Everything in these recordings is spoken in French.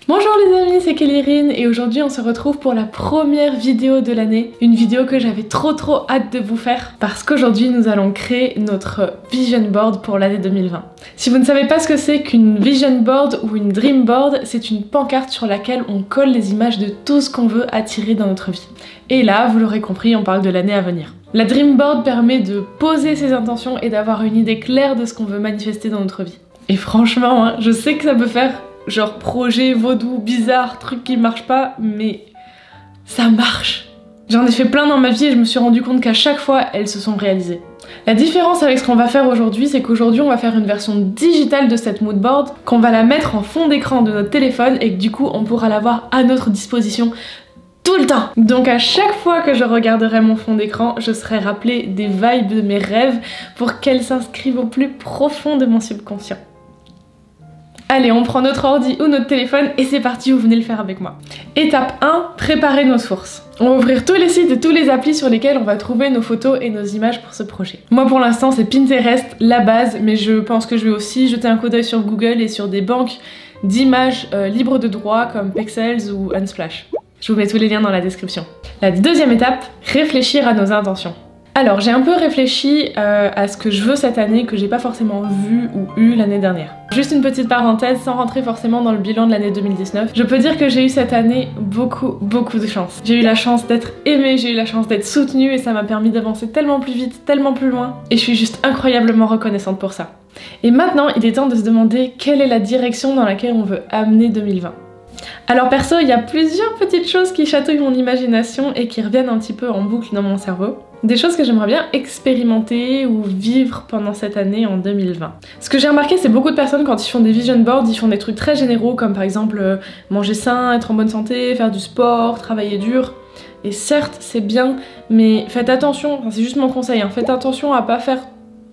Bonjour les amis, c'est Kelly et aujourd'hui on se retrouve pour la première vidéo de l'année. Une vidéo que j'avais trop hâte de vous faire parce qu'aujourd'hui nous allons créer notre vision board pour l'année 2020. Si vous ne savez pas ce que c'est qu'une vision board ou une dream board, c'est une pancarte sur laquelle on colle les images de tout ce qu'on veut attirer dans notre vie. Et là, vous l'aurez compris, on parle de l'année à venir. La dream board permet de poser ses intentions et d'avoir une idée claire de ce qu'on veut manifester dans notre vie. Et franchement, je sais que ça peut faire genre projet vaudou, bizarre, truc qui marche pas, mais ça marche. J'en ai fait plein dans ma vie et je me suis rendu compte qu'à chaque fois, elles se sont réalisées. La différence avec ce qu'on va faire aujourd'hui, c'est qu'aujourd'hui on va faire une version digitale de cette mood board, qu'on va la mettre en fond d'écran de notre téléphone et que du coup on pourra l'avoir à notre disposition tout le temps. Donc à chaque fois que je regarderai mon fond d'écran, je serai rappelée des vibes de mes rêves pour qu'elles s'inscrivent au plus profond de mon subconscient. Allez, on prend notre ordi ou notre téléphone et c'est parti, vous venez le faire avec moi. Étape 1, préparer nos sources. On va ouvrir tous les sites et tous les applis sur lesquels on va trouver nos photos et nos images pour ce projet. Moi pour l'instant c'est Pinterest, la base, mais je pense que je vais aussi jeter un coup d'œil sur Google et sur des banques d'images libres de droit comme Pexels ou Unsplash. Je vous mets tous les liens dans la description. La deuxième étape, réfléchir à nos intentions. Alors j'ai un peu réfléchi à ce que je veux cette année que j'ai pas forcément vu ou eu l'année dernière. Juste une petite parenthèse sans rentrer forcément dans le bilan de l'année 2019. Je peux dire que j'ai eu cette année beaucoup de chance. J'ai eu la chance d'être aimée, j'ai eu la chance d'être soutenue et ça m'a permis d'avancer tellement plus vite, tellement plus loin. Et je suis juste incroyablement reconnaissante pour ça. Et maintenant il est temps de se demander quelle est la direction dans laquelle on veut amener 2020. Alors perso, il y a plusieurs petites choses qui chatouillent mon imagination et qui reviennent un petit peu en boucle dans mon cerveau. Des choses que j'aimerais bien expérimenter ou vivre pendant cette année en 2020. Ce que j'ai remarqué, c'est beaucoup de personnes quand ils font des vision boards, ils font des trucs très généraux comme par exemple manger sain, être en bonne santé, faire du sport, travailler dur. Et certes, c'est bien, mais faites attention, enfin, c'est juste mon conseil, faites attention à pas faire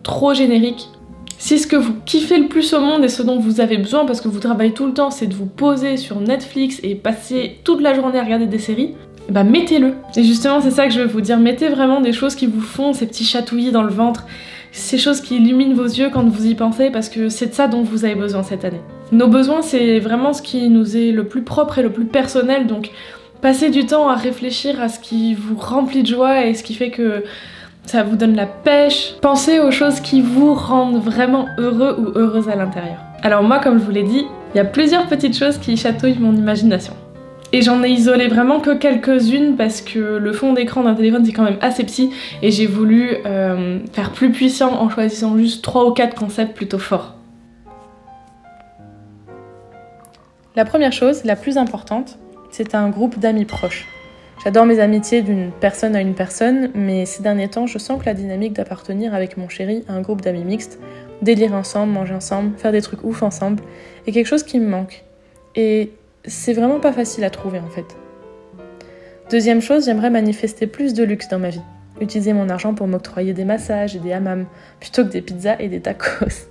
trop générique. Si ce que vous kiffez le plus au monde et ce dont vous avez besoin parce que vous travaillez tout le temps, c'est de vous poser sur Netflix et passer toute la journée à regarder des séries, bah mettez-le. Et justement c'est ça que je veux vous dire, mettez vraiment des choses qui vous font ces petits chatouillis dans le ventre, ces choses qui illuminent vos yeux quand vous y pensez parce que c'est de ça dont vous avez besoin cette année. Nos besoins c'est vraiment ce qui nous est le plus propre et le plus personnel, donc passez du temps à réfléchir à ce qui vous remplit de joie et ce qui fait que ça vous donne la pêche. Pensez aux choses qui vous rendent vraiment heureux ou heureuse à l'intérieur. Alors moi, comme je vous l'ai dit, il y a plusieurs petites choses qui chatouillent mon imagination. Et j'en ai isolé vraiment que quelques-unes parce que le fond d'écran d'un téléphone c'est quand même assez petit et j'ai voulu faire plus puissant en choisissant juste 3 ou 4 concepts plutôt forts. La première chose, la plus importante, c'est un groupe d'amis proches. J'adore mes amitiés d'une personne à une personne, mais ces derniers temps, je sens que la dynamique d'appartenir avec mon chéri à un groupe d'amis mixtes, délire ensemble, manger ensemble, faire des trucs ouf ensemble, est quelque chose qui me manque. Et c'est vraiment pas facile à trouver en fait. Deuxième chose, j'aimerais manifester plus de luxe dans ma vie. Utiliser mon argent pour m'octroyer des massages et des hammams, plutôt que des pizzas et des tacos.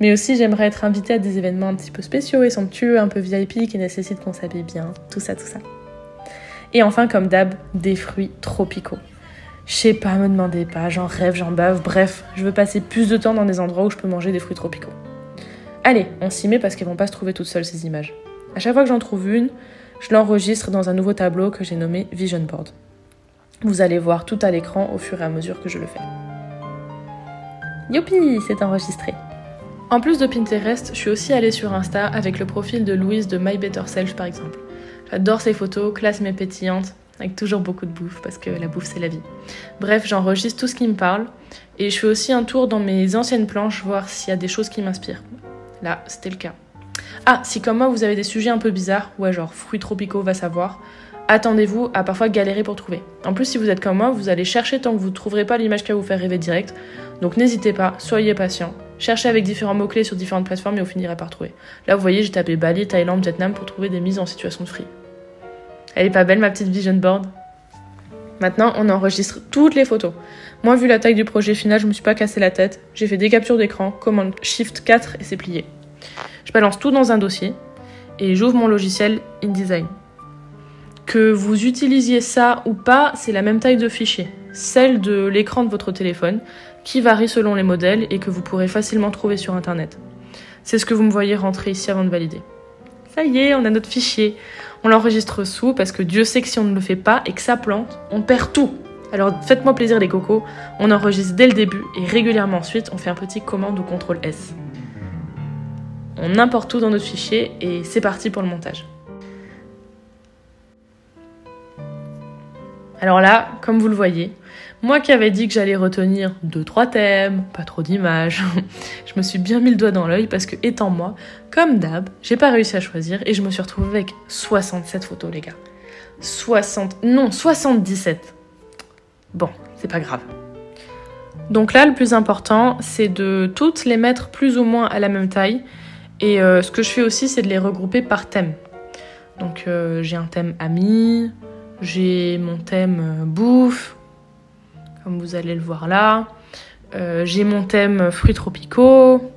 Mais aussi, j'aimerais être invitée à des événements un petit peu spéciaux et somptueux, un peu VIP, qui nécessitent qu'on s'habille bien, tout ça. Et enfin, comme d'hab, des fruits tropicaux. Je sais pas, me demandez pas, j'en rêve, j'en bave, bref, je veux passer plus de temps dans des endroits où je peux manger des fruits tropicaux. Allez, on s'y met parce qu'elles vont pas se trouver toutes seules ces images. À chaque fois que j'en trouve une, je l'enregistre dans un nouveau tableau que j'ai nommé Vision Board. Vous allez voir tout à l'écran au fur et à mesure que je le fais. Youpi, c'est enregistré. En plus de Pinterest, je suis aussi allée sur Insta avec le profil de Louise de My Better Self par exemple. J'adore ces photos, classe mais pétillantes, avec toujours beaucoup de bouffe, parce que la bouffe c'est la vie. Bref, j'enregistre tout ce qui me parle, et je fais aussi un tour dans mes anciennes planches, voir s'il y a des choses qui m'inspirent. Là, c'était le cas. Ah, si comme moi vous avez des sujets un peu bizarres, ouais genre fruits tropicaux, va savoir, attendez-vous à parfois galérer pour trouver. En plus, si vous êtes comme moi, vous allez chercher tant que vous ne trouverez pas l'image qui va vous faire rêver direct, donc n'hésitez pas, soyez patient. Cherchez avec différents mots-clés sur différentes plateformes et vous finirez par trouver. Là, vous voyez, j'ai tapé Bali, Thaïlande, Vietnam pour trouver des mises en situation de free. Elle est pas belle ma petite vision board? Maintenant, on enregistre toutes les photos. Moi, vu la taille du projet final, je me suis pas cassé la tête. J'ai fait des captures d'écran, commande Shift 4 et c'est plié. Je balance tout dans un dossier et j'ouvre mon logiciel InDesign. Que vous utilisiez ça ou pas, c'est la même taille de fichier, celle de l'écran de votre téléphone, qui varie selon les modèles et que vous pourrez facilement trouver sur internet. C'est ce que vous me voyez rentrer ici avant de valider. Ça y est, on a notre fichier. On l'enregistre sous parce que Dieu sait que si on ne le fait pas et que ça plante, on perd tout. Alors faites-moi plaisir les cocos, on enregistre dès le début et régulièrement ensuite on fait un petit commande ou CTRL S. On importe tout dans notre fichier et c'est parti pour le montage. Alors là, comme vous le voyez, moi qui avais dit que j'allais retenir 2-3 thèmes, pas trop d'images, je me suis bien mis le doigt dans l'œil parce que étant moi, comme d'hab, j'ai pas réussi à choisir et je me suis retrouvée avec 67 photos les gars. 77. Bon, c'est pas grave. Donc là, le plus important, c'est de toutes les mettre plus ou moins à la même taille. Et ce que je fais aussi, c'est de les regrouper par thème. Donc j'ai un thème amis, j'ai mon thème bouffe, comme vous allez le voir là. J'ai mon thème fruits tropicaux,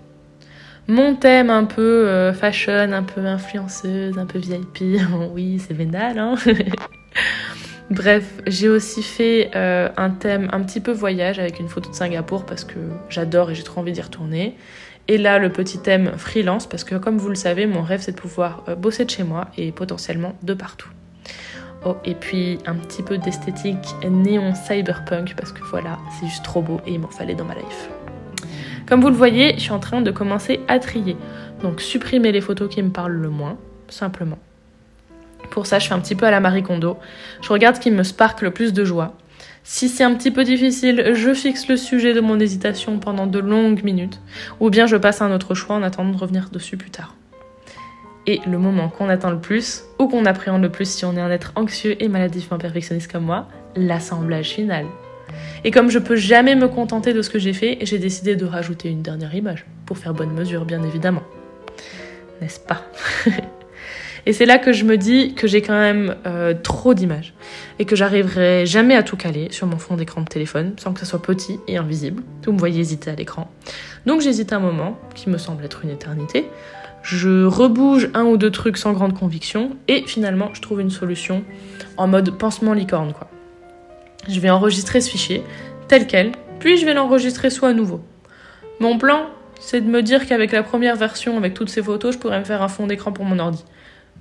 mon thème un peu fashion, un peu influenceuse, un peu VIP. Oui, c'est vénal, hein. Bref, j'ai aussi fait un thème un petit peu voyage avec une photo de Singapour parce que j'adore et j'ai trop envie d'y retourner. Et là, le petit thème freelance parce que comme vous le savez, mon rêve c'est de pouvoir bosser de chez moi et potentiellement de partout. Oh, et puis un petit peu d'esthétique néon cyberpunk parce que voilà, c'est juste trop beau et il m'en fallait dans ma life. Comme vous le voyez, je suis en train de commencer à trier. Donc supprimer les photos qui me parlent le moins, simplement. Pour ça, je fais un petit peu à la Marie Kondo. Je regarde ce qui me spark le plus de joie. Si c'est un petit peu difficile, je fixe le sujet de mon hésitation pendant de longues minutes. Ou bien je passe à un autre choix en attendant de revenir dessus plus tard. Et le moment qu'on attend le plus, ou qu'on appréhende le plus si on est un être anxieux et maladivement perfectionniste comme moi, l'assemblage final. Et comme je peux jamais me contenter de ce que j'ai fait, j'ai décidé de rajouter une dernière image, pour faire bonne mesure bien évidemment. N'est-ce pas? Et c'est là que je me dis que j'ai quand même trop d'images et que j'arriverai jamais à tout caler sur mon fond d'écran de téléphone sans que ça soit petit et invisible. Vous me voyez hésiter à l'écran. Donc j'hésite un moment, qui me semble être une éternité. Je rebouge un ou deux trucs sans grande conviction et finalement je trouve une solution en mode pansement licorne quoi. Je vais enregistrer ce fichier tel quel, puis je vais l'enregistrer soit à nouveau. Mon plan, c'est de me dire qu'avec la première version, avec toutes ces photos, je pourrais me faire un fond d'écran pour mon ordi.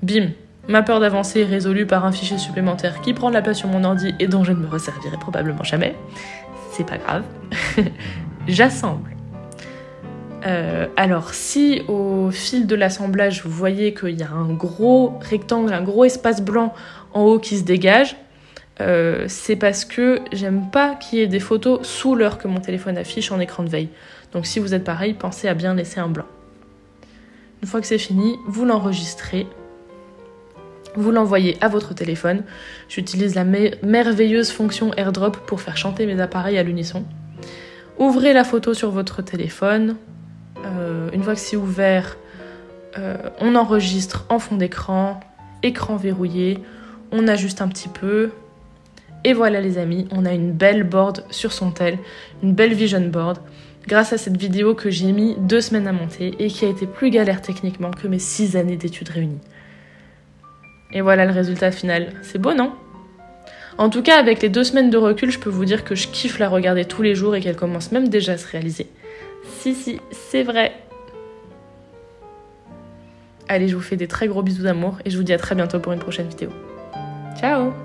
Bim, ma peur d'avancer est résolue par un fichier supplémentaire qui prend de la place sur mon ordi et dont je ne me resservirai probablement jamais. C'est pas grave. J'assemble. Alors si au fil de l'assemblage vous voyez qu'il y a un gros rectangle, un gros espace blanc en haut qui se dégage, c'est parce que j'aime pas qu'il y ait des photos sous l'heure que mon téléphone affiche en écran de veille. Donc si vous êtes pareil, pensez à bien laisser un blanc. Une fois que c'est fini, vous l'enregistrez, vous l'envoyez à votre téléphone. J'utilise la merveilleuse fonction AirDrop pour faire chanter mes appareils à l'unisson. Ouvrez la photo sur votre téléphone. Une fois que c'est ouvert, on enregistre en fond d'écran, écran verrouillé, on ajuste un petit peu. Et voilà les amis, on a une belle board sur son tel, une belle vision board, grâce à cette vidéo que j'ai mis 2 semaines à monter et qui a été plus galère techniquement que mes 6 années d'études réunies. Et voilà le résultat final. C'est beau, non? En tout cas, avec les 2 semaines de recul, je peux vous dire que je kiffe la regarder tous les jours et qu'elle commence même déjà à se réaliser. Si, c'est vrai. Allez, je vous fais des très gros bisous d'amour et je vous dis à très bientôt pour une prochaine vidéo. Ciao!